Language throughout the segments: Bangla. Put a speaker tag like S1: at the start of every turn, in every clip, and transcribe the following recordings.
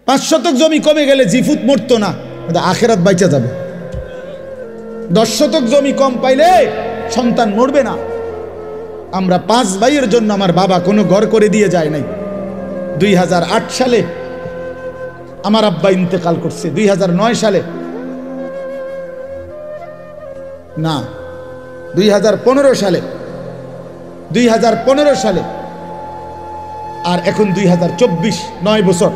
S1: 5 শতক জমি কমে গেলে জিফুত মরতো না, আখেরাত বাইচা যাবে। 10 শতক জমি কম পাইলে সন্তান মরবে না। আমরা 5 ভাইয়ের জন্য আমার বাবা কোনো ঘর করে দিয়ে যায় নাই। 2008 সালে আমার আব্বা ইন্তেকাল করছে, 2009 সালে না 2015 সালে, 2015 সালে, আর এখন 2024, 9 বছর।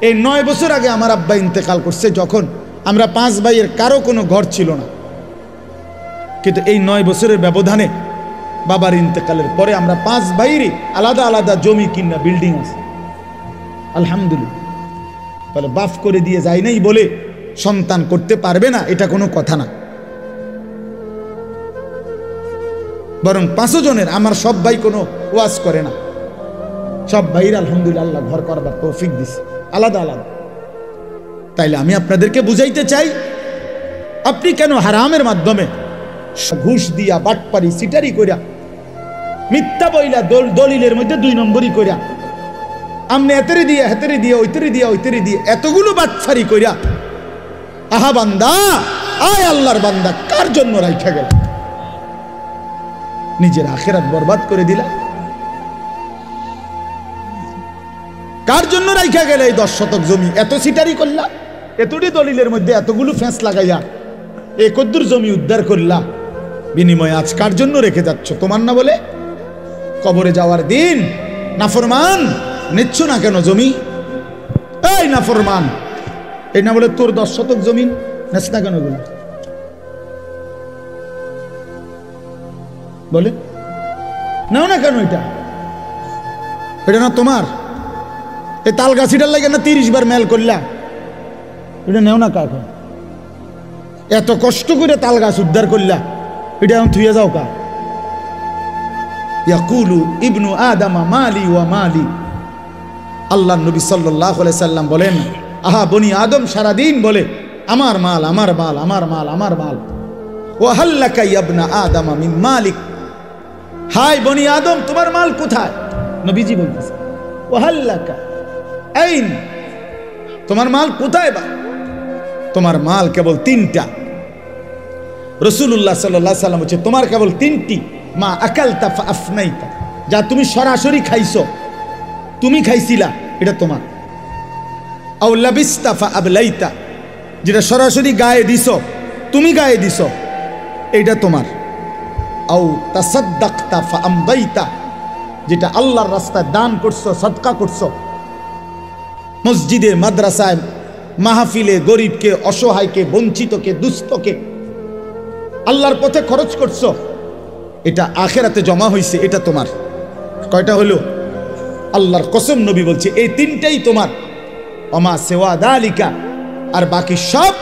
S1: এই 9 বছর আগে আমার আব্বা ইন্তেকাল করছে, যখন আমরা 5 ভাইয়ের কারো কোনো ঘর ছিল না। কিন্তু এই 9 বছরের ব্যবধানে বাবার ইন্তেকালের পরে আমরা 5 ভাইয়েরই আলাদা আলাদা জমি কিনা বিল্ডিং আছে, আলহামদুলিল্লাহ। তাহলে বাফ করে দিয়ে যায় নাই বলে সন্তান করতে পারবে না, এটা কোনো কথা না। বরং 5 জনের আমার সব ভাই কোনো ওয়াজ করে না, সব ভাইয়ের আলহামদুলিল্লাহ আল্লাহ ঘর করবার তৌফিক দিছে আলাদা আলাদা। তাইলে আমি আপনাদেরকে বুঝাইতে চাই, আপনি কেন হারামের মাধ্যমে ঘুষ দিয়া, বাটপারি, সিটারি কইরা, মিথ্যা বইলা, দলিলের মধ্যে 2 নম্বরই কইরা, আমনে এতেরে দিয়ে হেতেরে দিয়ে ওইতেরে দিয়ে ওইতেরে দিয়ে এতগুলো বাটফারি কইরা, আহা বান্দা, আয় আল্লাহর বান্দা, কার জন্য রাইখা গেল? নিজের আখিরাত বরবাদ করে দিলা। কার জন্য রাইখা গেলে এই 10 শতক জমি? এত সিটারি করলা, এতটি দলিলের মধ্যে এতগুলো ফেঁস লাগাইয়া এই কদ্দুর জমি উদ্ধার করলা, বিনিময়ে আজ কার জন্য রেখে যাচ্ছ? তোমার না বলে? কবরে যাওয়ার দিন নাফরমান নিচ্ছ না কেন জমি? এই নাফরমান, এই না বলে তোর 10 শতক জমি নেছ না কেন? বলে নাও না কেন? এটা না তোমার? এই তাল গাছিটার লাগে না 30 বার মেল করলা, এটা নেও না কাকে? এত কষ্ট করে তাল গাছ উদ্ধার করলা, এটা এখন থুয়ে যাও কা? ইয়াকুলু ইবনু আদামা মালি ওয়া মালি। আল্লাহ নবী সাল্লাল্লাহু আলাইহি সাল্লাম বলেন, আহা বনি আদম সারাদিন বলে আমার মাল, আমার মাল, আমার মাল, আমার মাল। ওয়া হাল্লাকা ইবনা আদামা মিন মালিক। হাই বনি আদম, তোমার মাল কোথায়? নবীজি বলতেছে ওয়া হাল্লাকা আইন, তোমার মাল কোথায়? বা তোমার মাল কেবল 3টা। রাসূলুল্লাহ সাল্লাল্লাহু আলাইহি সাল্লাম বলছে তোমার কেবল 3টি, মা আকালতা ফা আফনাইতা, যা তুমি সরাসরি খাইছো, তুমি খাইছিলা, এটা তোমার। আও লাবিস্তা ফা আবলাইতা, যেটা সরাসরি গায়ে দিছো, তুমি গায়ে দিছো, এইটা তোমার। আও তাসাদ্দাকতা ফা আমদাইতা, যেটা আল্লাহর রাস্তায় দান করছো, সদকা করছো, মসজিদে, মাদ্রাসায়, মাহফিলে গরিবকে, অসহায়কে, বঞ্চিতকে, দুস্থকে আল্লাহর পথে খরচ করছো, এটা আখেরাতে জমা হইছে, এটা তোমার। কয়টা হলো? আল্লাহর কসম নবী বলছে এই 3টাই তোমার। ওমা সিওয়া যালিকা, আর বাকি সব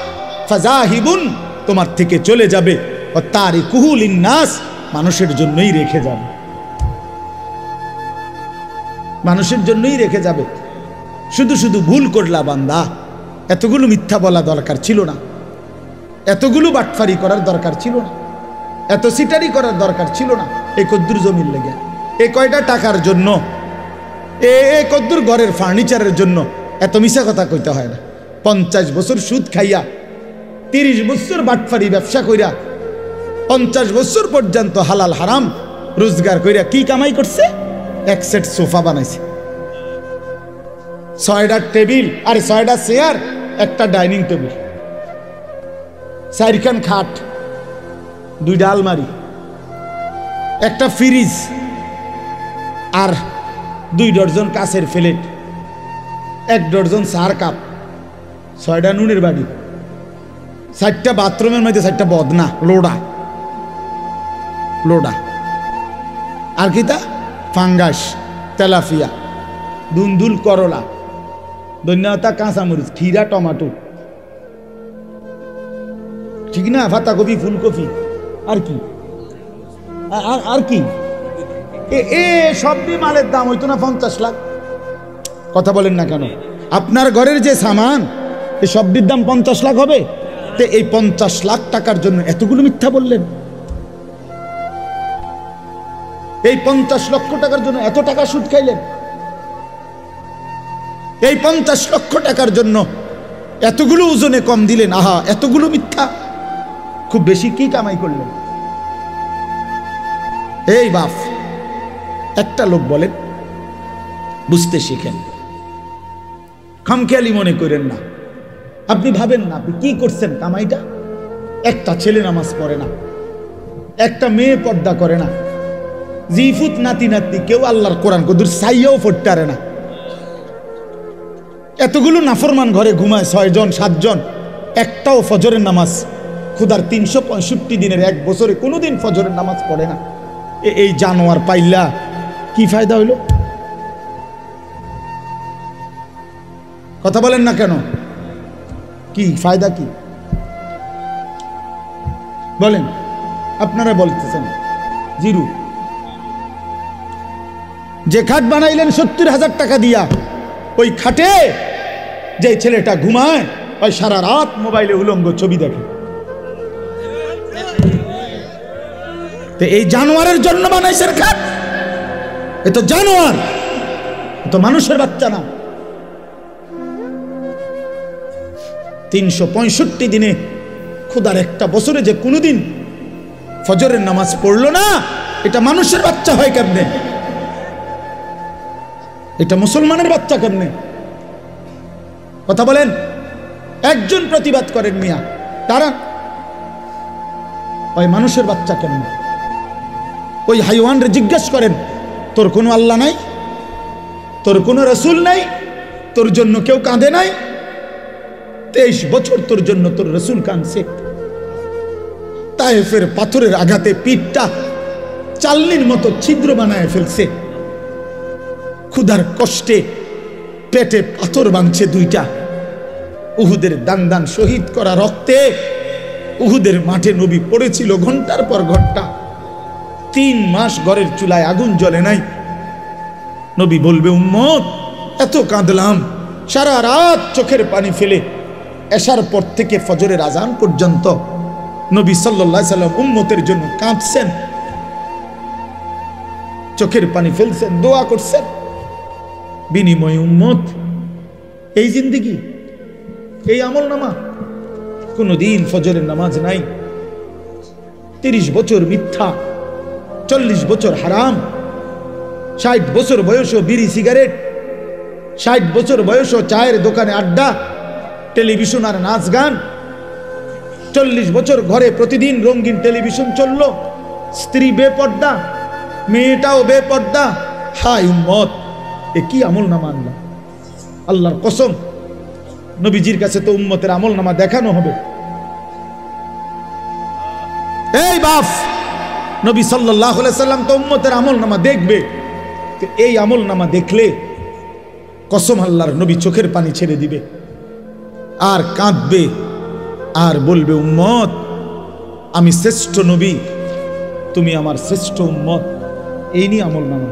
S1: ফাজাহিবুন, তোমার থেকে চলে যাবে। ও তারিকুহু লিন্নাস, মানুষের জন্যই রেখে যাবে, মানুষের জন্যই রেখে যাবে। শুধু শুধু ভুল করলা বান্দা, এতগুলো মিথ্যা বলা দরকার ছিল না, এতগুলো বাটফারি করার দরকার ছিল না, এত সিটারি করার দরকার ছিল না। এই কদ্দুর জমির লেগে, এই কয়টা টাকার জন্য, এই কদ্দুর ঘরের ফার্নিচারের জন্য এত মিশা কথা কইতে হয় না। 50 বছর সুদ খাইয়া, 30 বছর বাটফারি ব্যবসা কইরা, 50 বছর পর্যন্ত হালাল হারাম রোজগার কইরা কি কামাই করছে? 1 সেট সোফা বানাইছে, 6টা টেবিল, আর 6টা চেয়ার, একটা ডাইনিং টেবিল, 4খান খাট, 2টা আলমারি, একটা ফ্রিজ, আর 2 ডজন কাচের প্লেট, 1 ডজন চার কাপ, 6টা নুনের বাড়ি, 4টা বাথরুমের মধ্যে 4টা বদনা, লোডা লোডা, আর কিতা ফাঙ্গাস, তেলাফিয়া, দুন্দুল, করলা, ধন্যতা, কাঁচামরিচ, খিরা, টমাটো, ঠিক না, পাতাকপি, ফুলকপি, আর কি আর কি? এ সব মালের দাম হইতো না 50 লাখ? কথা বলেন না কেন? আপনার ঘরের যে সামান, এই সবটির দাম 50 লাখ হবে? তো এই 50 লাখ টাকার জন্য এতগুলো মিথ্যা বললেন? এই 50 লক্ষ টাকার জন্য এত টাকা সুদ খাইলেন? এই 50 লক্ষ টাকার জন্য এতগুলো ওজনে কম দিলেন, আহা এতগুলো মিথ্যা, খুব বেশি কি কামাই করলেন? এই বাপ, একটা লোক বলেন, বুঝতে শিখেন, খামখেয়ালি মনে করেন না। আপনি ভাবেন না আপনি কি করছেন কামাইটা। একটা ছেলে নামাজ পড়ে না, একটা মেয়ে পর্দা করে না, জিফুত নাতি নাতি কেউ আল্লাহর কোরআন কদুর সাইয়াও পড়তে পারে না। এতগুলো নাফরমান ঘরে ঘুমায় 6 জন 7 জন, একটাও ফজরের নামাজ খুদার 365 দিনের 1 বছরে কোনোদিন ফজরের নামাজ পড়ে না। এই জানোয়ার পাইলা কি ফায়দা হইল? কথা বলেন না কেন? কি ফায়দা কি বলেন? আপনারা বলতেছেন জিরো। যে খাট বানাইলেন 70,000 টাকা দিয়া, ওই খাটে যে ছেলেটা ঘুমায় ওই সারা রাত মোবাইলে উলঙ্গ ছবি দেখে। তো এই জানোয়ারের জন্য বানাইছেন খাট? এ তো জানোয়ার, এ তো মানুষের বাচ্চা না। 365 দিনে খোদার একটা বছরে যে কোনোদিন ফজরের নামাজ পড়লো না, এটা মানুষের বাচ্চা হয় কেমনে? এটা মুসলমানের বাচ্চা কেমনে? কথা বলেন। একজন প্রতিবাদ করেন মিয়া, তারা ওই মানুষের বাচ্চা কেমনে? ওই হাইওয়ানরে জিজ্ঞেস করেন, তোর কোনো আল্লাহ নাই, তোর কোনো রসুল নাই, তোর জন্য কেউ কাঁদে নাই? 23 বছর তোর জন্য তোর রসুল কাঁদছে। তায়েফের পাথরের আঘাতে পিঠটা চালনির মতো ছিদ্র বানায় ফেলছে, ক্ষুধার কষ্টে পেটে পাথর বাঁধছে 2টা। উহুদের দান দান শহীদ করা রক্তে উহুদের মাঠে নবী পড়েছিল ঘন্টার পর ঘন্টা। 3 মাস ঘরের চুলায় আগুন জ্বলে নাই। নবী বলবে, উম্মত এত কাঁদলাম, সারা রাত চোখের পানি ফেলে এশার পর থেকে ফজরের আজান পর্যন্ত নবী সাল্লাল্লাহু আলাইহি সাল্লাম উম্মতের জন্য কাঁদছেন, চোখের পানি ফেলছেন, দোয়া করছেন। বিনিময়ে উম্মত এই জিন্দেগি, এই আমল নামা, কোনদিন ফজরের নামাজ নাই, 30 বছর মিথ্যা, 40 বছর হারাম, 60 বছর বয়সও বিড়ি সিগারেট, 60 বছর বয়সও চায়ের দোকানে আড্ডা, টেলিভিশন আর নাচ গান, 40 বছর ঘরে প্রতিদিন রঙিন টেলিভিশন চলল, স্ত্রী বেপর্দা, মেয়েটাও বেপর্দা। হায় উম্মত, এ কি আমল নামা আনলাম? আল্লাহর কসম, নবীজির কাছে তো উম্মতের আমল নামা দেখানো হবে। এই বাপ, নবী সাল্লাল্লাহু আলাইহি সাল্লাম তো উম্মতের আমল নামা দেখবে। তো এই আমল নামা দেখলে কসম আল্লাহর, নবী চোখের পানি ছেড়ে দিবে আর কাঁদবে আর বলবে, উম্মত আমি শ্রেষ্ঠ নবী, তুমি আমার শ্রেষ্ঠ উম্মত। এই নিয়ে আমল নামা,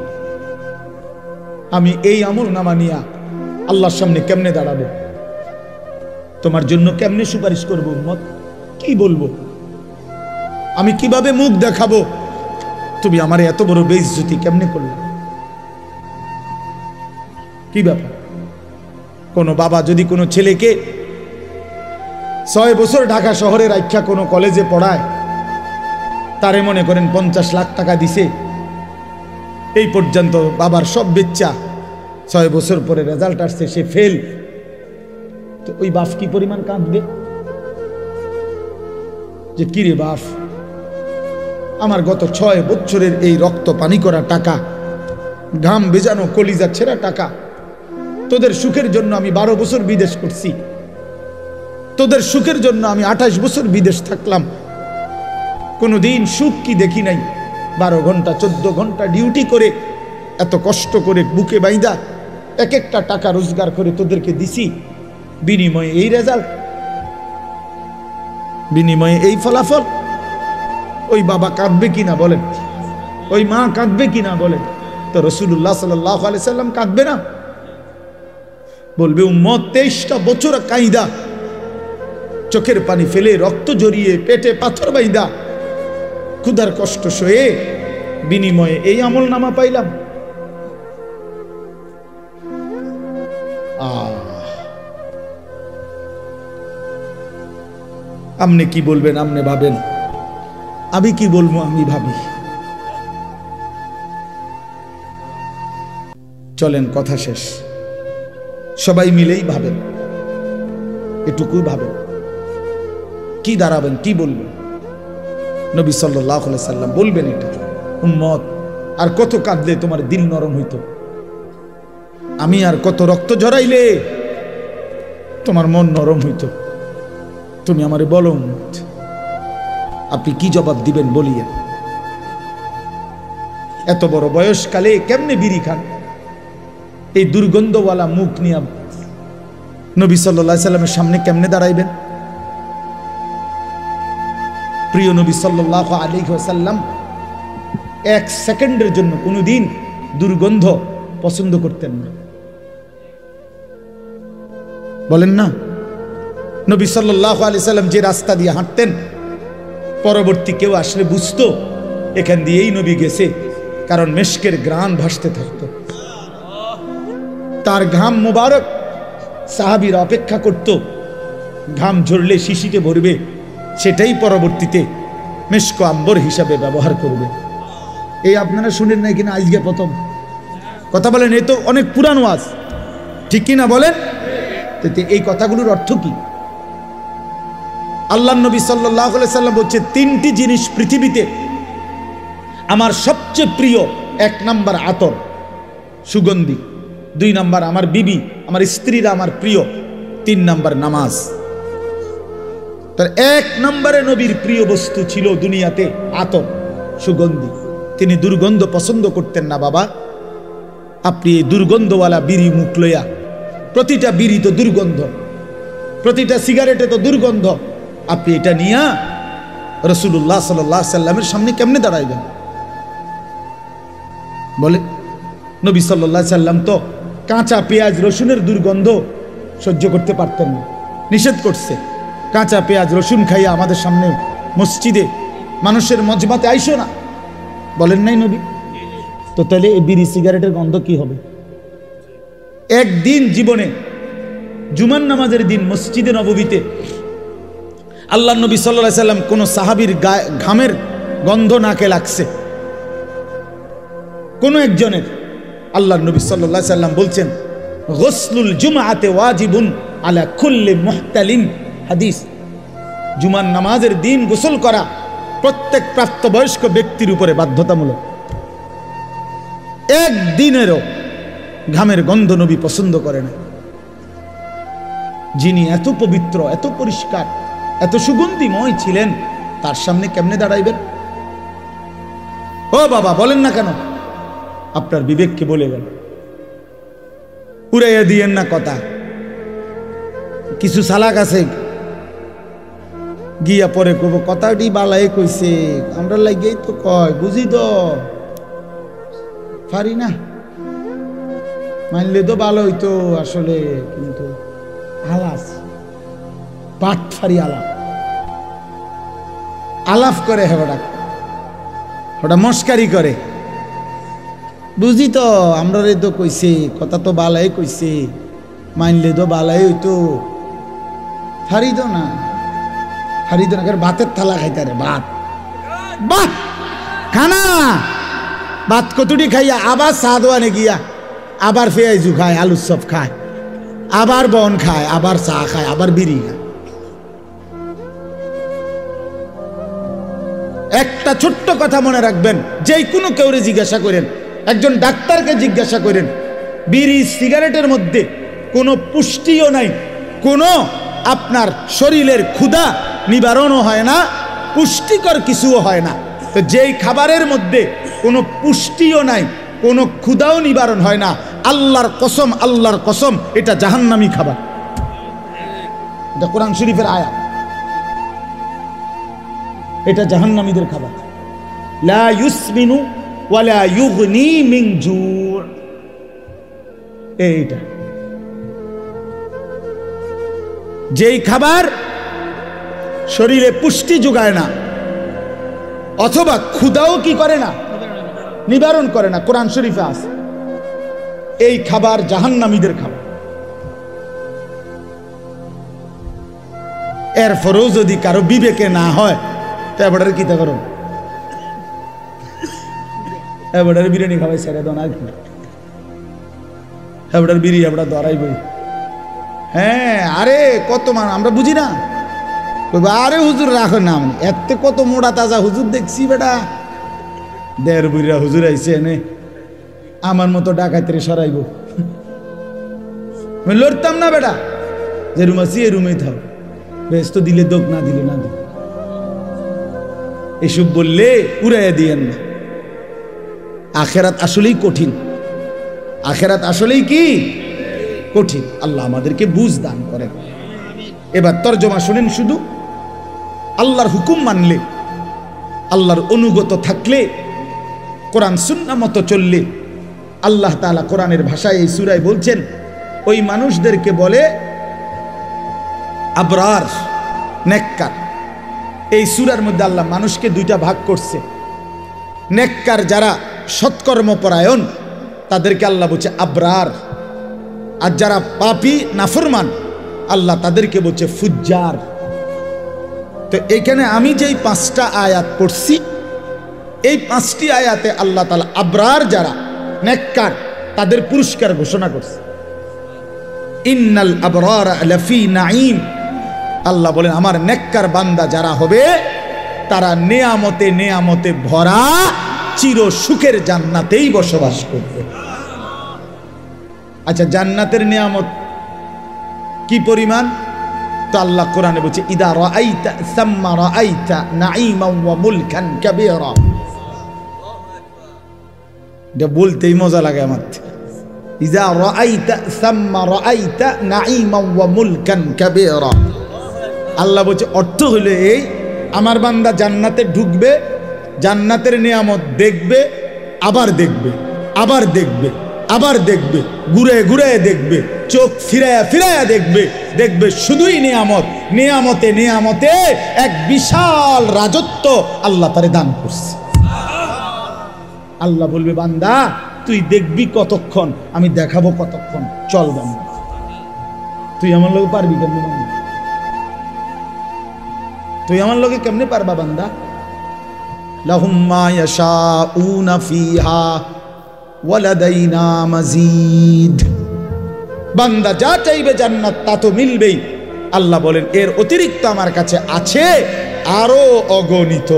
S1: আমি এই আমল নামা নিয়ে আল্লাহর সামনে কেমনে দাঁড়াবো? তোমার জন্য কেমনে সুপারিশ করবো উম্মত? কি বলবো? আমি কিভাবে মুখ দেখাবো? তুমি আমার এত বড় বেইজ্জতি কেমনে করলে? কি ব্যাপার? কোনো বাবা যদি কোনো ছেলেকে 6 বছর ঢাকা শহরে রাখা কোনো কলেজে পড়ায়, তারে মনে করেন 50 লাখ টাকা দিছে, এই পর্যন্ত বাবার সব বেচ্চা, 6 বছর পরে রেজাল্ট আসছে, সে ফেল, তো ওই বাপ কি পরিমাণ কাঁদবে যে কিরে বাপ, আমার গত 6 বছরের এই রক্ত পানি করা টাকা, ঘাম ভেজানো কলিজা ছেঁড়া টাকা, তোদের সুখের জন্য আমি 12 বছর বিদেশ করছি, তোদের সুখের জন্য আমি 28 বছর বিদেশ থাকলাম, কোনোদিন সুখ কি দেখি নাই। 12 ঘন্টা 14 ঘন্টা ডিউটি করে, এত কষ্ট করে বুকে বাইন্দা এক একটা টাকা রোজগার করে তোদেরকে দিছি, বিনিময়ে এই রেজাল্ট, বিনিময়ে এই ফলাফল। ওই বাবা কাঁদবে কিনা বলেন? ওই মা কাঁদবে কিনা বলেন? তো রাসূলুল্লাহ সাল্লাল্লাহু আলাইহি সাল্লাম কাঁদবে না? বলবে, উম্মত 23টা বছর কাইদা, চোখের পানি ফেলে, রক্ত জড়িয়ে, পেটে পাথর বাইন্দা, ক্ষুধার কষ্ট সয়ে, বিনিময়ে এই আমল নামা পাইলাম। আপনি কি বলবেন আপনি ভাবেন, আমি কি বলবো আমি ভাবি। চলেন কথা শেষ, সবাই মিলেই ভাবেন, এটুকুই ভাবেন, কি দাঁড়াবেন, কি বলবেন। নবী সাল্লাল্লাহু আলাইহি সাল্লাম বলবেন এটা, উম্মত আর কত কাঁদলে তোমার দিল নরম হইতো, আমি আর কত রক্ত ঝরাইলে তোমার মন নরম হইতো, তুমি আমারে বলো উম্মত, আপনি কি জবাব দিবেন বলিয়েন। এত বড় বয়সকালে কেমনে বিড়ি খান, এই দুর্গন্ধওয়ালা মুখ নিয়ে নবী সাল্লাল্লাহু আলাইহি সাল্লামের সামনে কেমনে দাঁড়াইবেন। প্রিয় নবী সাল্লাল্লাহু আলাইহি ওয়াসাল্লাম এক সেকেন্ডের জন্য কোনোদিন দুর্গন্ধ পছন্দ করতেন না, বলেন না। নবী সাল্লাল্লাহু আলাইহি সাল্লাম যে রাস্তা দিয়ে হাঁটতেন, পরবর্তী কেউ আসলে বুঝতো এখান দিয়েই নবী গেছে, কারণ মেশকের ঘ্রাণ ভাসতে থাকত। তার ঘাম মুবারক সাহাবীরা অপেক্ষা করত, ঘাম ঝরলে শিশিতে ভরবে, সেটাই পরবর্তীতে মেশক আম্বর হিসাবে ব্যবহার করবে। এই আপনারা শুনেন নাই কিনা আজকে প্রথম কথা বলেন, এ তো অনেক পুরানো ওয়াজ, ঠিক কিনা বলেন। এই কথাগুলোর অর্থ কি? আল্লাহর নবী সাল্লাল্লাহু আলাইহি সাল্লাম বলছে, তিনটি জিনিস পৃথিবীতে আমার সবচেয়ে প্রিয়। এক নাম্বার আতর, সুগন্ধি। দুই নাম্বার আমার বিবি, আমার স্ত্রীরা আমার প্রিয়। তিন নাম্বার নামাজ। তার এক নম্বরে নবীর প্রিয় বস্তু ছিল দুনিয়াতে আতর, সুগন্ধি। তিনি দুর্গন্ধ পছন্দ করতেন না। বাবা, আপনি এই দুর্গন্ধওয়ালা বিড়ি মুখ লইয়া, প্রতিটা বিড়ি তো দুর্গন্ধ, প্রতিটা সিগারেটে তো দুর্গন্ধ, আপনি এটা নিয়ে রাসূলুল্লাহ সাল্লাল্লাহু আলাইহি সাল্লামের সামনে কেমনে দাঁড়াইবেন বলে। নবী সাল্লাল্লাহু আলাইহি সাল্লাম তো কাঁচা পেঁয়াজ রসুনের দুর্গন্ধ সহ্য করতে পারতেন না, নিষেধ করছে। কাঁচা পেঁয়াজ রসুন খাইয়া আমাদের সামনে মসজিদে মানুষের মজমাতে আইসো না, বলেন নাই নবী? তো তাহলে এই বিড়ি সিগারেটের গন্ধ কি হবে? একদিন জীবনে জুমার নামাজের দিন মসজিদে নববীতে আল্লাহ নবী সাল্লাল্লাহু আলাইহি সাল্লাম কোন সাহাবীর ঘামের গন্ধ নাকে লাগছে, কোন একজনের। আল্লাহ নবী সাল্লাল্লাহু আলাইহি সাল্লাম বলছেন, গোসলুল জুমআতে ওয়াজিবুন আলা কুল্লি মুহতালিম। হাদিস, জুমার নামাজের দিন গোসল করা প্রত্যেক প্রাপ্তবয়স্ক ব্যক্তির উপরে বাধ্যতামূলক। একদিনেরও ঘামের গন্ধ নবী পছন্দ করে না। যিনি এত পবিত্র, এত পরিষ্কার, এত সুগন্ধিময় ছিলেন, তার সামনে কেমনে দাঁড়াইবেন? ও বাবা, বলেন না কেন? আপনার বিবেককে বলে গেল, উড়াইয়া দিয়েন না কথা। কিছু সালাক আছে গিয়া পরে কব কথাটি বালাই কইছে, আমরা লাগেই তো কয়, বুঝি তো পারি না, মানলে তো ভালো হইতো আসলে, কিন্তু আলাস পাট ফারি আলাপ করে, হেবাটা ওটা মস্কারি করে। বুঝি তো আমরা তো কইছে, কথা তো বালাই কইছে, মানলে তো বালাই হইতো, ফারিদ না, ফারিদ না, ভাতের থালা খাইতে রে, ভাত ভাত খানা, ভাত কতটি খাইয়া আবার চা দোয়ানে গিয়া আবার পেঁয়াজু খায়, আলুর চপ খায়, আবার বন খায়, আবার চা খায়, আবার বিড়ি খায়। একটা ছোট্ট কথা মনে রাখবেন, যে কোনো কেউরে জিজ্ঞাসা করেন, একজন ডাক্তারকে জিজ্ঞাসা করেন, বিড়ি সিগারেটের মধ্যে কোনো পুষ্টিও নাই, কোনো আপনার শরীরের ক্ষুধা নিবারণও হয় না, পুষ্টিকর কিছুও হয় না। তো যেই খাবারের মধ্যে কোনো পুষ্টিও নাই, কোনো ক্ষুধাও নিবারণ হয় না, আল্লাহর কসম, আল্লাহর কসম, এটা জাহান্নামী খাবার। এটা কোরআন শরীফের আয়াত, এটা জাহান্নামীদের খাবার। লা ইউসমিনু ওয়ালা ইউগনি মিন জু। এইটা যেই খাবার শরীরে পুষ্টি যোগায় না, অথবা ক্ষুধাও কি করে না, নিবারণ করে না, কোরআন শরীফে আছে, এই খাবার জাহান্নামীদের খাবার। এরপরেও যদি কারো বিবেকে না হয় তো এবারে কি তা করো, এবারে বিরিয়ানি খাওয়াই ছেড়ে দাও না কি, এবারে বিড়ি এবার ধরাই বই। হ্যাঁ আরে কত মান আমরা বুঝি না, আরে হুজুর রাখো না, এত কত মোড়া তাজা হুজুর দেখছি বেটা, দেড় বুড়িরা হুজুর আইছে এনে আমার মতো ডাকাতের সরাইব, লড়তাম না বেটা, যে রুম আছি এ রুমেই থাও, বেশ তো দিলে দোক, না দিলে না দিল, এসব বললে উড়াইয়া দিয়েন না। আখেরাত আসলেই কঠিন, আখেরাত আসলেই কি কঠিন। আল্লাহ আমাদেরকে বুঝ দান করেন। এবার তরজমা শুনেন, শুধু আল্লাহর হুকুম মানলে, আল্লাহর অনুগত থাকলে, কোরআন সুন্নাহ মতো চললে, আল্লাহ তাআলা কোরআনের ভাষায় এই সূরায় বলছেন ওই মানুষদেরকে বলে আবরার, নেককার। এই সূরার মধ্যে আল্লাহ মানুষকে দুইটা ভাগ করছে। নেককার যারা সৎকর্মপরায়ণ তাদেরকে আল্লাহ বলছে আবরার, আর যারা পাপী নাফরমান আল্লাহ তাদেরকে বলছে ফুজ্জার। তো এখানে আমি যেই 5টা আয়াত পড়ছি, এই 5টি আয়াতে আল্লাহ তাআলা আবরার যারা নেককার তাদের পুরস্কার ঘোষণা করছে। ইন্নাল আবরার লাফি নাঈম, আল্লাহ বলেন আমার নেককার বান্দা যারা হবে তারা নেয়ামতে নেয়ামতে ভরা চির সুখের জান্নাতেই বসবাস করবে। আচ্ছা জান্নাতের নিয়ামত কি পরিমাণ? তো আল্লাহ কোরআনে বলছে ইদা রাআইতা সাম্মা রাআইতা নাঈমান ওয়া মুলকান কাবীরা। এটা বলতেই মজা লাগে আমার। ইদা রাআইতা সাম্মা রাআইতা নাঈমান ওয়া মুলকান কাবীরা। আল্লাহ বলছে অর্থ হলো এই, আমার বান্দা জান্নাতে ঢুকবে, জান্নাতের নিয়ামত দেখবে, আবার দেখবে, আবার দেখবে, আবার দেখবে, ঘুরে ঘুরে দেখবে, চোখ ফিরায়া ফিরায়া দেখবে, দেখবে শুধুই নিয়ামত, নিয়ামতে নিয়ামতে এক বিশাল রাজত্ব আল্লাহ তারে দান করছে। আল্লাহ বলবে বান্দা তুই দেখবি কতক্ষণ, আমি দেখাবো কতক্ষণ, চল বান্দা তুই আমার লোকে পারবি কেমনে, বান্দা তুই আমার লোকে কেমনে পারবা বান্দা। লাহুম মা ইয়াশাউনা ফিহা ওয়ালাদাইনা মাজিদ। বান্দা যা চাইবে জান্নাত তা তো মিলবেই। আল্লাহ বলেন এর অতিরিক্ত আমার কাছে আছে আরো অগণিত।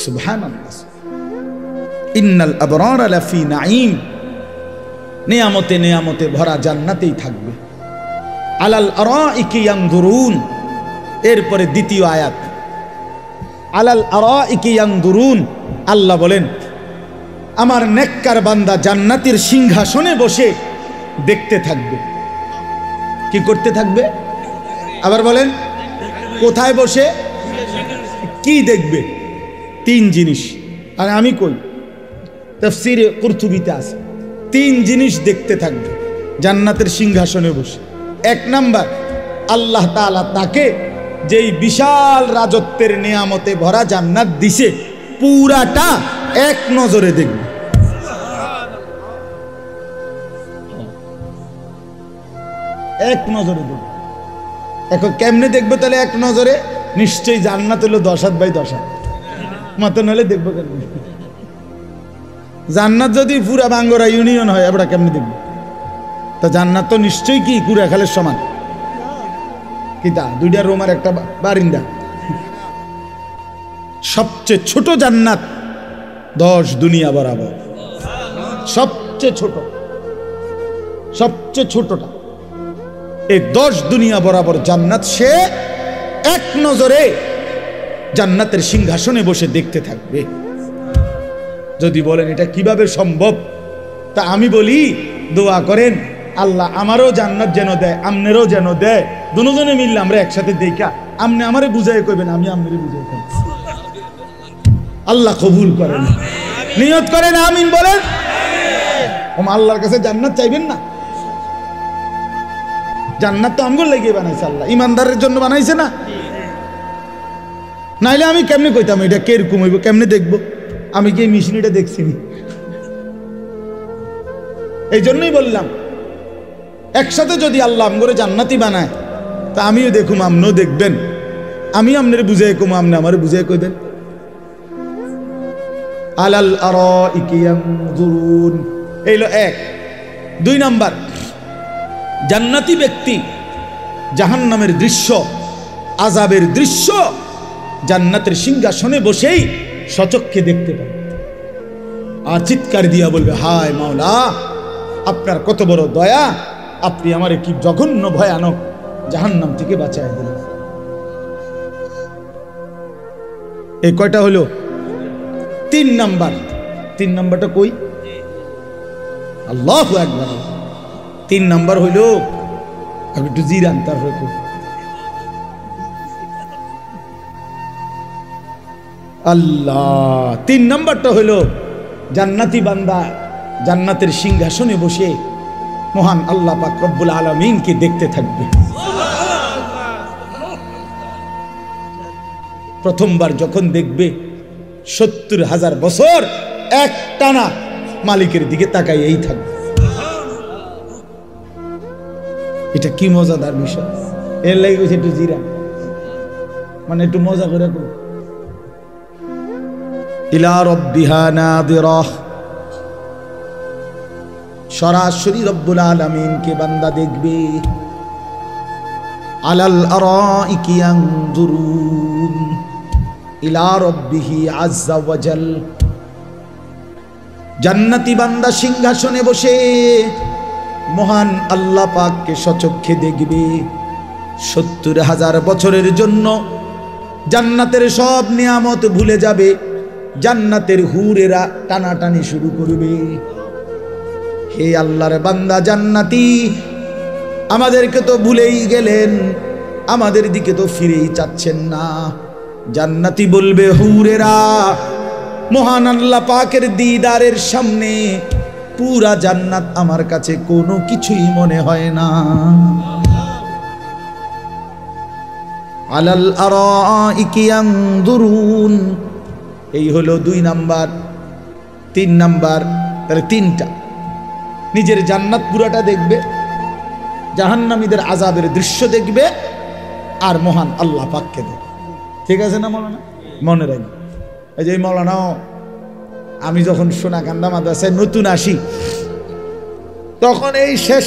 S1: সুবহানাল্লাহ। ইন্নাল আবরার লাফি নাঈম, নিয়ামতে নিয়ামতে ভরা জান্নাতেই থাকবে। আলাল আরাইকি ইয়ানজুরুন, এরপরে দ্বিতীয় আয়াত আলাল আরাইকি ইয়ানজুরুন। আল্লাহ বলেন আমার নেককার বান্দা জান্নাতের সিংহাসনে বসে দেখতে থাকবে। কি করতে থাকবে? আবার বলেন কোথায় বসে কি দেখবে? 3 জিনিস। আর আমি কই তাফসীরে কুরতুবীতে আছে 3 জিনিস দেখতে থাকবে জান্নাতের সিংহাসনে বসে। 1 নাম্বার, আল্লাহ তাআলা তাকে যেই বিশাল রাজত্বের নিয়ামতে ভরা জান্নাত দিছে পুরাটা এক নজরে দেখবে। এক নজরে দেখবে। এখন কেমনে দেখবে তাহলে এক নজরে? নিশ্চয়ই জান্নাত হলো 10 হাত বাই 10 হাত মতো, নলে দেখবো কেমনে? জান্নাত যদি পুরা বাঙ্গরা ইউনিয়ন হয় আমরা কেমনে দেখবো? তা জান্নাত তো নিশ্চয়ই কি কুড়াখালের সমান, কিতা 2টা রুমের একটা বারিন্দা। সবচেয়ে ছোট জান্নাত 10 দুনিয়া বরাবর, সবচেয়ে ছোট, সবচেয়ে ছোটটা এই 10 দুনিয়া বরাবর জান্নাত সে এক নজরে জান্নাতের সিংহাসনে বসে দেখতে থাকবে। যদি বলেন এটা কিভাবে সম্ভব, তা আমি বলি দোয়া করেন আল্লাহ আমারও জান্নাত যেন দেয়, আমনেরও যেন দেয়, দুজনে মিললে আমরা একসাথে দেখা আমনে আমারে বুঝাই কইবেন, আমি আমনেরে বুঝাই কইব। আল্লাহ কবুল করেন, নিয়ত করেন, আমিন বলেন। ওম আল্লাহর কাছে জান্নাত চাইবেন না? জান্নাত তো আমগো লাগিয়ে বানাইছে আল্লাহ, ইমানদারের জন্য বানাইছে না? নাইলে আমি কেমনে কইতাম এটা কিরকম হইব, কেমনে দেখবো? আমি কি মেশিনটা দেখছি? এই জন্যই বললাম একসাথে যদি আল্লাহ আমগরে জান্নাতি বানায় তা আমিও দেখুম, আপনিও দেখবেন, আমি আপনার বুঝাই কম, আপনি আমার বুঝাই কইবেন। আলাল আরাইকি ইয়ানজুরুন, এইলো এক। 2 নাম্বার, জান্নাতি ব্যক্তি জাহান্নামের দৃশ্য, আযাবের দৃশ্য জান্নাতের সিংহাসনে বসেই সচক্ষে দেখতে পাবে আর চিৎকার দিয়া বলবে, হায় মাওলা, আপনার কত বড় দয়া, আপনি আমারে কি জঘন্য ভয়ানক জাহান্নাম থেকে বাঁচায় দিলেন। এই কয়টা হলো? 3 নাম্বার। 3 নাম্বারটা কই? আল্লাহু আকবার। 3 নাম্বার হইল, আমি একটু জিরান তারপরে কই। আল্লাহ, 3 নাম্বারটা হইল জান্নাতি বান্দা জান্নাতের সিংহাসনে বসে মহান আল্লাহ পাক রব্বুল আলামিনকে দেখতে থাকবে। প্রথমবার যখন দেখবে 70,000 বছর একটানা মালিকের দিকে তাকাইয়েই থাকবে। এটা কি মজাদার বিষয়। এর লাগে একটু জিরা, মানে একটু মজা করে করো। ইলা রাব্বিহা নাযিরাহ, সরাসরি রব্বুল আলামিনকে বান্দা দেখবে। আলাল আরাইকি ইয়ানজুরুন ইলা রাব্বিহি আযজা ওয়া জাল, জান্নাতি বান্দা সিংহাসনে বসে মহান আল্লাহ পাককে সচক্ষে দেখবে। 70,000 বছরের জন্য জান্নাতের সব নিয়ামত ভুলে যাবে, জান্নাতের হুরেরা টানাটানি শুরু করবে। হে আল্লাহর বান্দা জান্নাতি, আমাদেরকে তো ভুলেই গেলেন, আমাদের দিকে তো ফিরেই চাচ্ছেন না। জান্নাতি বলবে, হুরেরা, মহান আল্লাহ পাকের দিদারের সামনে পুরা জান্নাত আমার কাছে কোনো কিছুই মনে হয় না। আলাল আরাইকি ইয়ানজুরুন, এই হলো 2 নাম্বার। 3 নাম্বার, তাহলে 3টা। নিজের জান্নাত পুরাটা দেখবে, জাহান্নামীদের আযাবের দৃশ্য দেখবে, আর মহান আল্লাহ পাককে দেখবে। ঠিক আছে না মৌলানা? মনে রাখবে। এই যে মৌলানা, আমি যখন সোনাকান্দা মাদ্রাসায় নতুন আসি, তখন এই শেষ,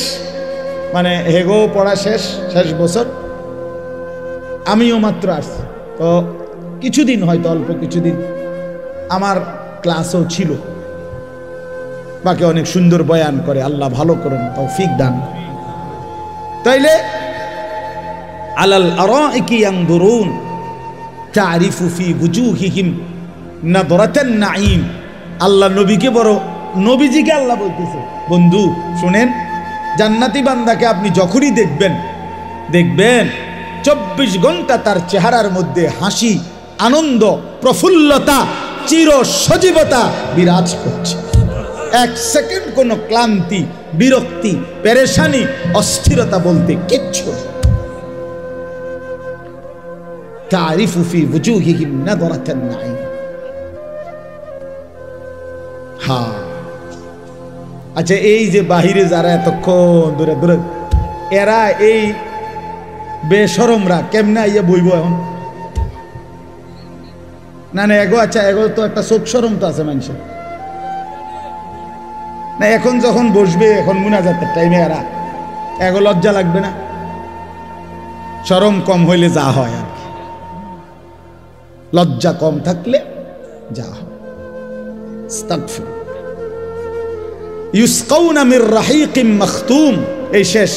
S1: মানে হেগো পড়া শেষ বছর, আমিও মাত্র আসছি। তো কিছুদিন, হয়তো অল্প কিছুদিন আমার ক্লাসও ছিল। বাকি অনেক সুন্দর বয়ান করে, আল্লাহ ভালো করেন, তৌফিক দান। তাইলে আলাল আরাইকি ইয়ানজুরুন তারিফু ফি বুজুহিহিম নাদরাতান নাঈম। আল্লাহ নবীকে বড়, নবীজিকে আল্লাহ বলতেছে, বন্ধু শুনেন, জান্নাতি বান্দাকে আপনি যখনই দেখবেন 24 ঘন্টা তার চেহারার মধ্যে হাসি, আনন্দ, প্রফুল্লতা, চির সজীবতা বিরাজ করছে। 1 সেকেন্ড কোনো ক্লান্তি, বিরক্তি, পেরেশানি, অস্থিরতা বলতে কিচ্ছু নেই। তারিফু ফি বুজুহিহিম নাদরাতান নাঈম। হ্যাঁ, আচ্ছা, এই যে বাহিরে যারা এতক্ষণ ধরে ধরে, এরা এই বেশরমরা কেমনে আইয়া বইব এখন? না না, এগো, আচ্ছা এগো তো একটা চোখ শরম তো আছে মানুষের না? এখন যখন বসবে, এখন মুনাজাতের টাইমে এরা এগো লজ্জা লাগবে না? শরম কম হইলে যা হয় আর কি, লজ্জা কম থাকলে যা হয়। আস্তাগফির। ইউসকাউনা মির রাহিকিম মাখতুম, এই শেষ।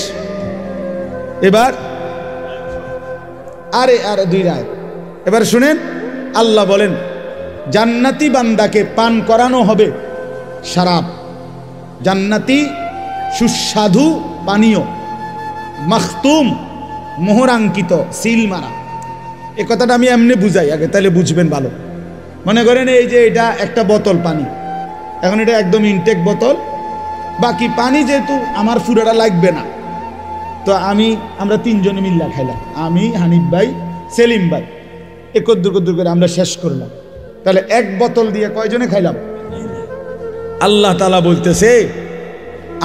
S1: এবার আরে 2 রাত। এবার শুনেন, আল্লাহ বলেন জান্নাতি বান্দাকে পান করানো হবে শরাব, জান্নাতি সুস্বাদু পানীয়, মাখতুম, মোহরাঙ্কিত, সিল মারা। এই কথাটা আমি এমনি বুঝাই আগে, তাহলে বুঝবেন ভালো। মনে করেন এই যে এটা একটা বোতল পানি, এখন এটা একদম ইনটেক বোতল, বাকি পানি যেহেতু আমার ফুরাটা লাগবে না, তো আমরা 3 জনে মিল্লা খাইলাম, আমি, হানিফ ভাই, সেলিম ভাই, কদ্দুর করে আমরা শেষ করলাম। তাহলে 1 বোতল দিয়ে কয়জনে খাইলাম? আল্লাহ তাআলা বলতেছে,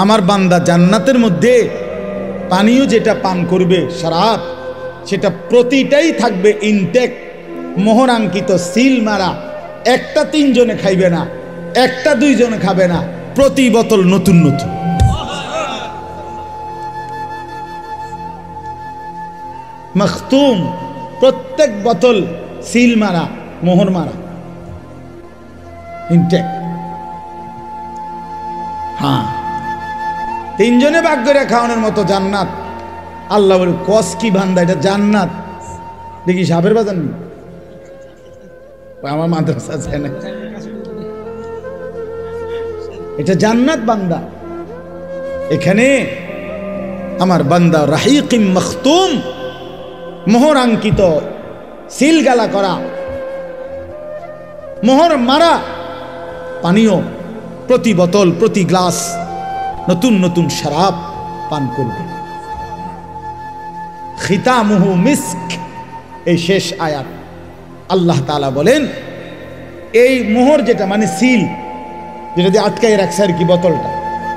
S1: আমার বান্দা জান্নাতের মধ্যে পানীয় যেটা পান করবে শরাব, সেটা প্রতিটাই থাকবে ইনটেক, মোহরাঙ্কিত, সিল মারা। একটা 3 জনে খাইবে না, একটা 2 জনে খাবে না, প্রতি বোতল নতুন নতুন। মখতুম, প্রত্যেক বোতল সিল মারা, মোহর মারা, ইনটেক। হ্যাঁ, 3 জনে ভাগ করে খাওয়ানোর মতো জান্নাত। আল্লাহ বলে কস কি বান্দা, এটা জান্নাত দেখি সাপের বাজার নেই। আমার মাদ্রাসা আছে না, এটা জান্নাত বান্দা। এখানে আমার বান্দা রাহিকিম মখতুম, মোহর আঙ্কিত, সিল গালা করা, মোহর মারা পানীয়, প্রতি বোতল প্রতি গ্লাস নতুন নতুন শরাব পান করবে। খিতামুহু মিস্ক, এই শেষ আয়াত আল্লাহ তাআলা বলেন এই মোহর যেটা মানে সিল, যেটা দিয়ে আটকায় রাখছে আর কি বোতলটা,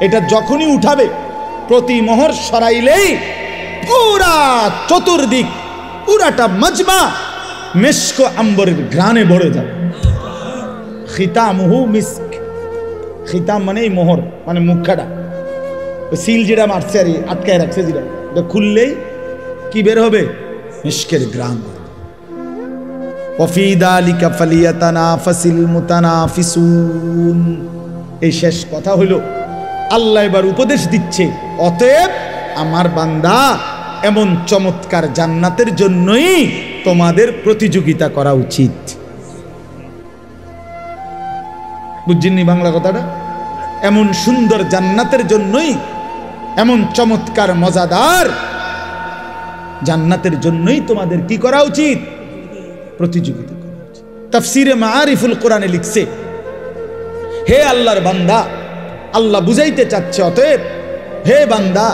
S1: এটা যখনই উঠাবে প্রতি মোহর সরাইলেই পুরা চতুর্দিক, পুরাটা মজমা মিস্ক আম্বরের ঘ্রাণে ভরে যাবে। খিতামুহু মিস্ক, খিতাম মানে এই মোহর মানে মুখাটা, সিল যেটা মারছে আর আটকায় রাখছে যেটা, এটা খুললেই কি বের হবে? মিস্কের ঘ্রাণ। ওয়াফি যালিকা ফালিয়াতানাফাসিল মুতানাফিসুন। এই শেষ কথা হলো আল্লাহ এবার উপদেশ দিচ্ছে, অতএব আমার বান্দা এমন চমৎকার জান্নাতের জন্যই তোমাদের প্রতিযোগিতা করা উচিত। বুঝছেননি বাংলা কথাটা? এমন সুন্দর জান্নাতের জন্যই, এমন চমৎকার মজাদার জান্নাতের জন্যই তোমাদের কি করা উচিত? প্রতিযোগিতা করা উচিত। তাফসিরে মাআরিফুল কোরআনে লিখছে, হে আল্লাহর বান্দা, আল্লাহ বুঝাইতে চাচ্ছে অতএব হে বান্দা,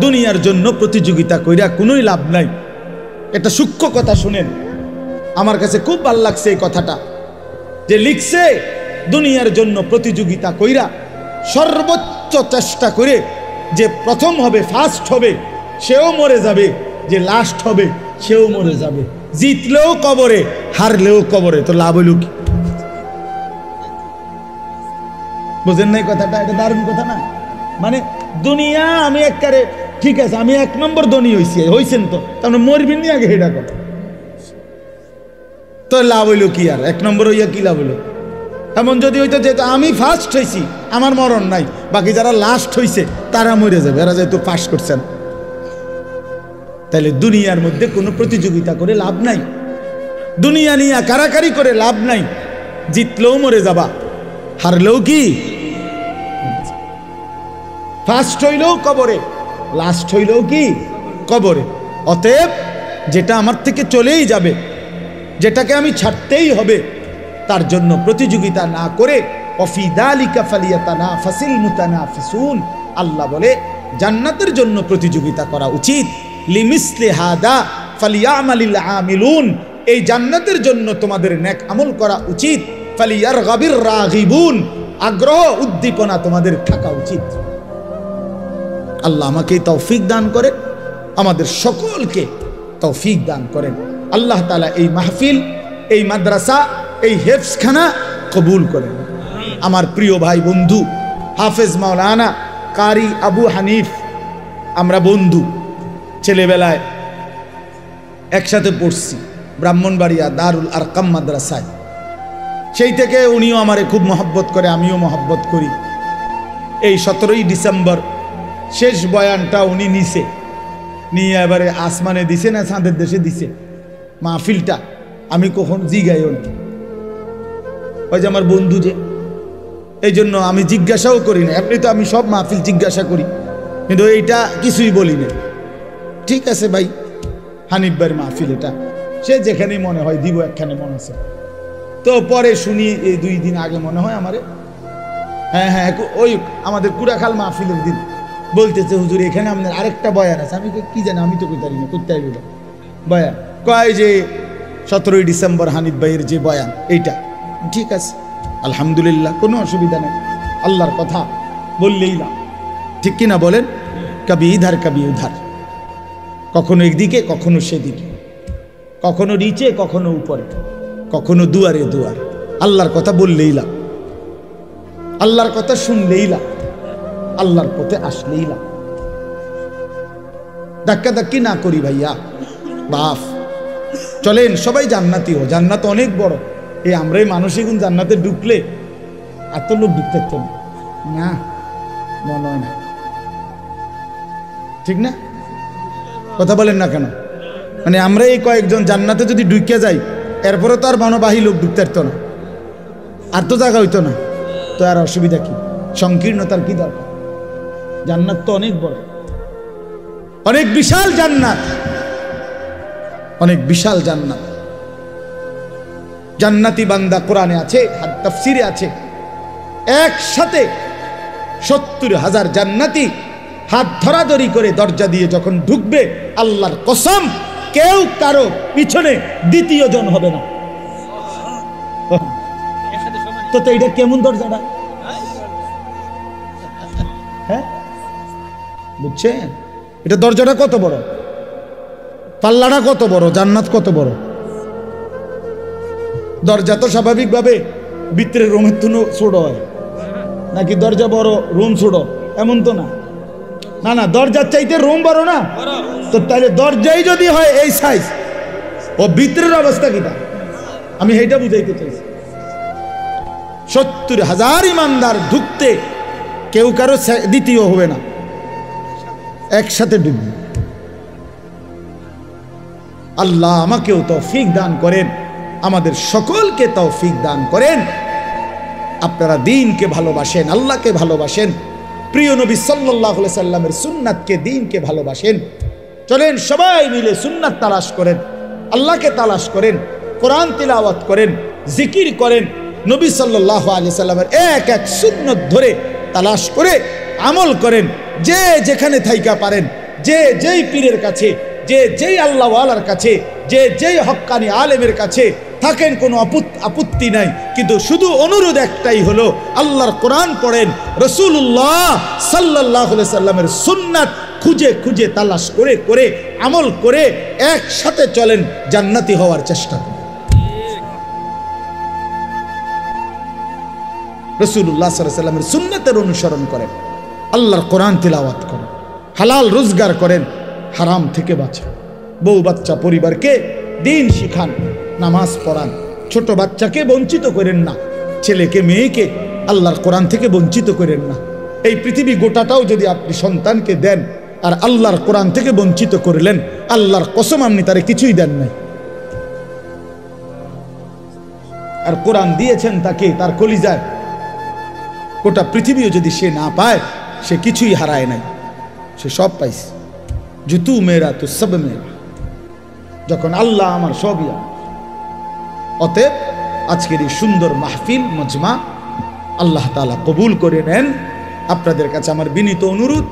S1: দুনিয়ার জন্য প্রতিযোগিতা কইরা কোনোই লাভ নাই। এটা সূক্ষ্ম কথা শুনেন, আমার কাছে খুব ভালো লাগছে এই কথাটা, যে লিখছে দুনিয়ার জন্য প্রতিযোগিতা কইরা সর্বোচ্চ চেষ্টা করে যে প্রথম হবে, ফার্স্ট হবে, সেও মরে যাবে, যে লাস্ট হবে সেও মরে যাবে। জিতলেও কবরে, হারলেও কবরে, তো লাভ হইল কি? বুঝেন নাই কথাটা? এটা দারুণ কথা না? মানে দুনিয়া আমি একবারে ঠিক আছে, আমি 1 নম্বর ধনী হইছেন তো, তাহলে মরবিন নি আগে হেডা কথা, তো লাভ হইল কি? আর 1 নম্বর হইয়া কি লাভ হইল? এমন যদি হইতো যে আমি ফার্স্ট হয়েছি, আমার মরণ নাই, বাকি যারা লাস্ট হয়েছে তারা মরে যাবে, এরা যেহেতু পাস করছেন। তাহলে দুনিয়ার মধ্যে কোনো প্রতিযোগিতা করে লাভ নাই, দুনিয়া নিয়ে কারাকারি করে লাভ নাই। জিতলেও মরে যাবা, হারলেও কি? ফার্স্ট হইলেও কবরে, লাস্ট হইলেও কি? কবরে। অতএব যেটা আমার থেকে চলেই যাবে, যেটাকে আমি ছাড়তেই হবে, তার জন্য প্রতিযোগিতা না করে ওয়াফি যালিকা ফালিয়াতানাফাসিল মুতানাফিসুন, আল্লাহ বলে জান্নাতের জন্য প্রতিযোগিতা করা উচিত। লিমিসলি হাদা ফালিয়ামালিল আমিলুন, এই জান্নাতের জন্য তোমাদের নেক আমল করা উচিত। ফালিয়ারগাবির রাগিবুন, আগ্রহ উদ্দীপনা তোমাদের থাকা উচিত। আল্লাহ আমাকে তৌফিক দান করেন, আমাদের সকলকে তৌফিক দান করেন। আল্লাহ তাআলা এই মাহফিল, এই মাদ্রাসা, এই হেফজখানা কবুল করেন। আমার প্রিয় ভাই বন্ধু হাফেজ মাওলানা কারি আবু হানিফ, আমরা বন্ধু, ছেলেবেলায় একসাথে পড়ছি ব্রাহ্মণবাড়িয়া দারুল আরকাম মাদ্রাসায়। সেই থেকে উনিও আমারে খুব মহব্বত করে, আমিও মহব্বত করি। এই 17ই ডিসেম্বর শেষ বয়ানটা উনি নিছে, নিয়ে এবারে আসমানে দিছে না চাঁদের দেশে দিছে মাহফিলটা। আমি কখন জিগাইও না, ওই যে আমার বন্ধু যে, এই জন্য আমি জিজ্ঞাসাও করি না। এমনি তো আমি সব মাহফিল জিজ্ঞাসা করি, কিন্তু এইটা কিছুই বলি না। ঠিক আছে ভাই, হানিফ ভাইয়ের মাহফিল এটা, সে যেখানেই মনে হয় দিব, একখানে মনে আছে। তো পরে শুনি এই 2 দিন আগে মনে হয় আমারে, হ্যাঁ হ্যাঁ ওই আমাদের কুড়াখাল মাহফিলের দিন বলতেছে, হুজুর এখানে আপনার আরেকটা বয়ান আছে। আমি কি জানি, আমি তো কইতে পারি না, করতে পারি না বয়ান। কয় যে 17ই ডিসেম্বর হানিফ ভাইয়ের যে বয়ান এইটা। ঠিক আছে, আলহামদুলিল্লাহ, কোনো অসুবিধা নেই। আল্লাহর কথা বললেই না, ঠিক কিনা বলেন? কবি ইধার কবি উধার। কখনো একদিকে কখনো সেদিকে, কখনো নিচে কখনো উপরে, কখনো দুয়ারে দুয়ার। আল্লাহর কথা বললেই লাভ, আল্লাহর কথা শুনলেই লাভ, আল্লাহর পথে আসলেই লাভ। ধাক্কা ধাক্কি না করি ভাইয়া বাপ, চলেন সবাই জান্নাতি হো। জান্নাত অনেক বড়। এই আমরাই মানসিক জান্নাতে ঢুকলে এত লোক ঢুকতে তো না, মনে হয় না, ঠিক না? কথা বলেন না কেন? মানে আমরা এই কয়েকজন জান্নাতে যদি ঢুকে যাই, এরপরে তো আর মানবাহী লোক ঢুকতে পারতো না, আর তো জায়গা হইতো না, তো আর অসুবিধা কি, সংকীর্ণতার কি দরকার? জান্নাত তো অনেক বড়, অনেক বিশাল জান্নাত, অনেক বিশাল জান্নাত। জান্নাতি বান্দা কোরআনে আছে, তাফসিরে আছে, একসাথে 70,000 জান্নাতি হাত ধরাধরি করে দরজা দিয়ে যখন ঢুকবে, আল্লাহর কসম কেউ কারো পিছনে দ্বিতীয় জন হবে না। তো এটা কেমন দরজাটা? হ্যাঁ বুঝছেন? এটা দরজাটা কত বড়, পাল্লাটা কত বড়, জান্নাত কত বড়। দরজা তো স্বাভাবিকভাবে ভিতরের রুমের তুনো ছোট হয় নাকি দরজা বড় রুম ছোট, এমন তো না। না না, দরজার চাইতে রুম বড় না? তো তাহলে দরজাই যদি হয় এই সাইজ, ও ভিতরের অবস্থা কিটা? আমি এইটা বুঝাইতে চাইছি। 70,000 ইমানদার ঢুকতে কেউ কারো দ্বিতীয় হবে না, একসাথে ঢুকবে। আল্লাহ আমাকেও তৌফিক দান করেন, আমাদের সকলকে তৌফিক দান করেন। আপনারা দ্বীনকে ভালোবাসেন, আল্লাহকে ভালোবাসেন, প্রিয় নবী সাল্লাল্লাহু আলাইহি সাল্লামের সুন্নাতকে, দ্বীনকে ভালোবাসেন। চলেন সবাই মিলে সুন্নাত তালাশ করেন, আল্লাহকে তালাশ করেন, কোরআন তিলাওয়াত করেন, জিকির করেন, নবী সাল্লাল্লাহু আলাইহি সাল্লামের এক এক সুন্নাত ধরে তালাশ করে আমল করেন। যে যেখানে থাইকা পারেন, যে যেই পীরের কাছে, যে যেই আল্লাহওয়ালার কাছে, যে যেই হক্কানি আলেমের কাছে থাকেন, কোনো আপত্তি নাই, কিন্তু শুধু অনুরোধ একটাই হলো, আল্লাহর কোরআন পড়েন, রাসূলুল্লাহ সাল্লাল্লাহু আলাইহি সাল্লামের সুন্নাত খুঁজে খুঁজে তালাশ করে করে আমল করে একসাথে চলেন, জান্নাতি হওয়ার চেষ্টা করেন। রাসূলুল্লাহ সাল্লাল্লাহু আলাইহি সাল্লামের সুন্নাতের অনুসরণ করেন, আল্লাহর কোরআন তিলাওয়াত করেন, হালাল রোজগার করেন, হারাম থেকে বাঁচান, বউ বাচ্চা পরিবারকে দ্বীন শিখান, নামাজ পড়ান, ছোট বাচ্চাকে বঞ্চিত করেন না, ছেলেকে মেয়েকে আল্লাহর কোরআন থেকে বঞ্চিত করেন না। এই পৃথিবী গোটাটাও যদি আপনি সন্তানকে দেন আর আল্লাহর কোরআন থেকে বঞ্চিত করলেন, আল্লাহর কসম আপনি তারে কিছুই দেন নাই। আর কোরআন দিয়েছেন তাকে, তার কলিজায়, গোটা পৃথিবীও যদি সে না পায়, সে কিছুই হারায় নাই, সে সব পাইছে। জুতু মেরা তো সব মেরা, যখন আল্লাহ আমার সবই। অতএব আজকের এই সুন্দর মাহফিল মজমা আল্লাহ তাআলা কবুল করে নেন। আপনাদের কাছে আমার বিনীত অনুরোধ,